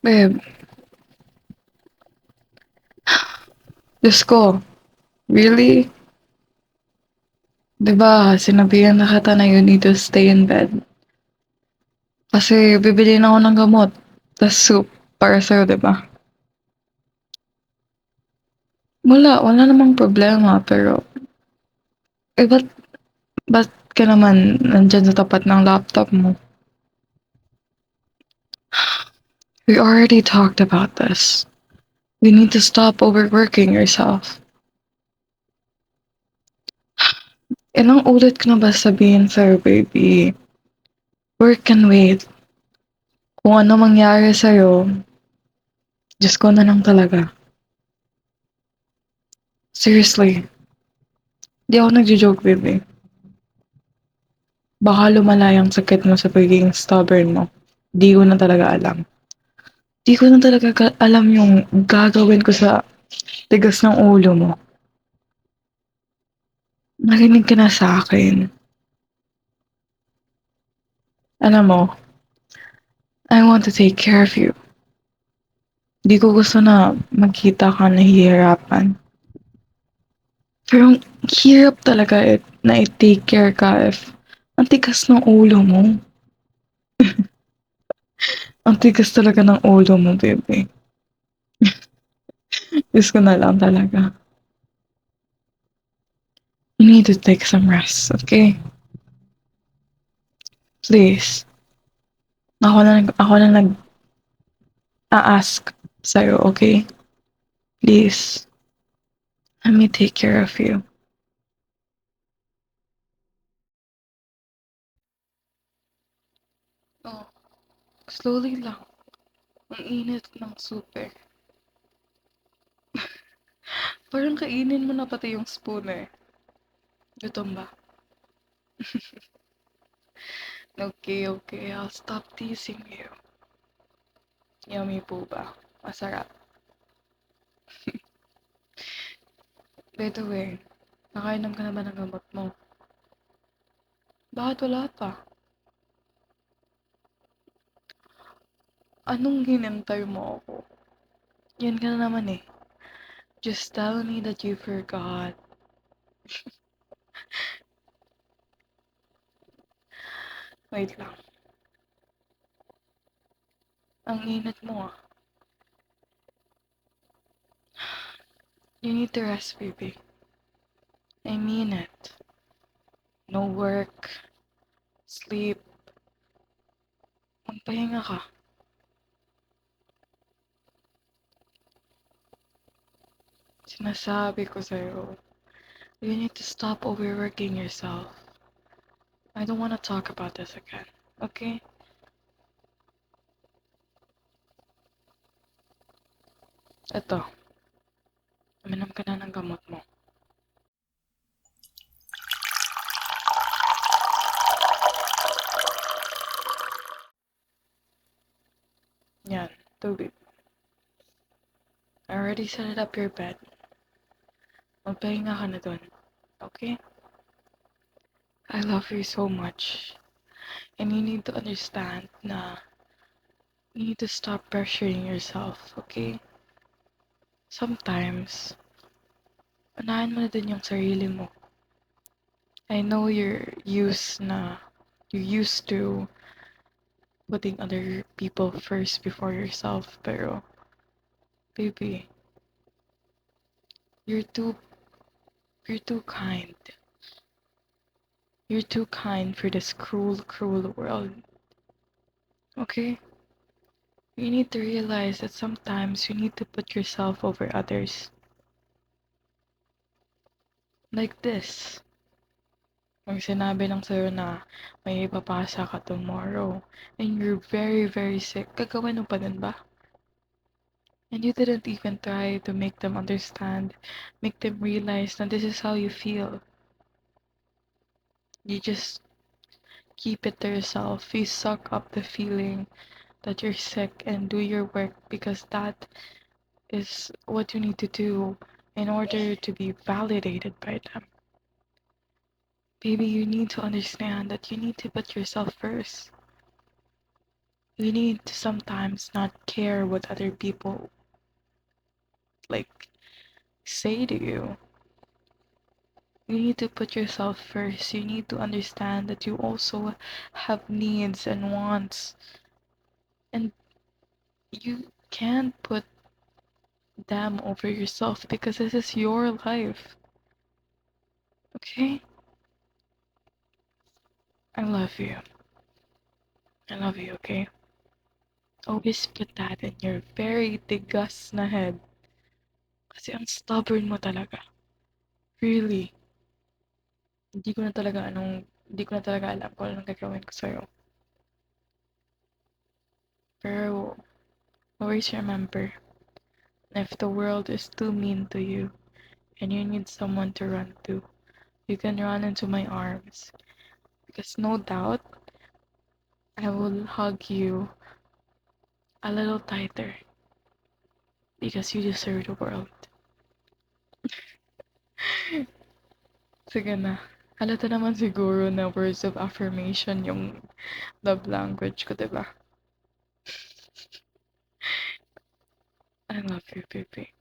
Babe, Diyos ko, really? 'Di ba sinabihan na kita na you need to stay in bed? Kasi bibilhin ako ng gamot, tas soup para sa'yo, 'di ba? Wala namang problema, pero ba't ka naman nandiyan sa tapat ng laptop mo? We already talked about this. You need to stop overworking yourself. Ilang ulit ko na ba sabihin sa'yo, baby? Work can wait. Kung ano mangyari sa'yo, Diyos ko na lang talaga. Seriously, di ako nagjo-joke, baby. Baka lumala yung sakit mo sa pagiging stubborn mo. Di ko na talaga alam. Di ko na talaga alam yung gagawin ko sa tigas ng ulo mo. Narinig ka na sa akin. Alam mo, I want to take care of you. Di ko gusto na magkita ka nahihirapan. Pero ang hirap talaga na i-take care ka if ang tigas ng ulo mo. Ang tigas talaga ng ulo mo, baby. Diyos ko na lang talaga. You need to take some rest, okay? Please. Ako na nag-a-ask sa'yo, okay? Please. Let me take care of you. Oh, slowly lang. Ang init ng super. Parang kainin mo na pati yung spoon eh. Gutom ba? Okay, okay. I'll stop teasing you. Yummy po ba? Masarap. By the way, nakainom ka na ba ng gamot mo? Bakit wala pa? Anong hinintay mo ako? Yan ka na naman eh. Just tell me that you forgot. Wait lang. Ang init mo ah. You need to rest, baby. I mean it. No work, sleep. Magpahinga ka. Sinasabi ko sa'yo, you need to stop overworking yourself. I don't want to talk about this again. Okay? Eto, uminom ka na ng gamot mo. Yan, tubig. I already set up your bed. Magpahinga ka na dun. Okay? I love you so much. And you need to understand na you need to stop pressuring yourself, okay? Sometimes, unahin mo na din yung sarili mo. I know you're used to putting other people first before yourself, pero baby, you're too you're too kind. You're too kind for this cruel, cruel world. Okay? You need to realize that sometimes you need to put yourself over others. Like this. Pag sinabi lang sa'yo na may ipapasa ka tomorrow and you're very, very sick, gagawin mo pa din ba? And you didn't even try to make them understand, make them realize that this is how you feel. You just keep it to yourself. You suck up the feeling that you're sick and do your work because that is what you need to do in order to be validated by them. Baby, you need to understand that you need to put yourself first. You need to sometimes not care what other people like say to you. You need to put yourself first. You need to understand that you also have needs and wants, and you can't put them over yourself because this is your life. Okay? I love you. I love you, okay? Always put that in your very tigas na head. Kasi ang stubborn mo talaga. Really. Hindi ko na talaga alam kung anong gagawin ko sa'yo. Pero always remember, if the world is too mean to you and you need someone to run to, you can run into my arms. Because no doubt, I will hug you a little tighter because you deserve the world. Sige na. Halata naman siguro na words of affirmation yung love language ko, diba? I love you, baby.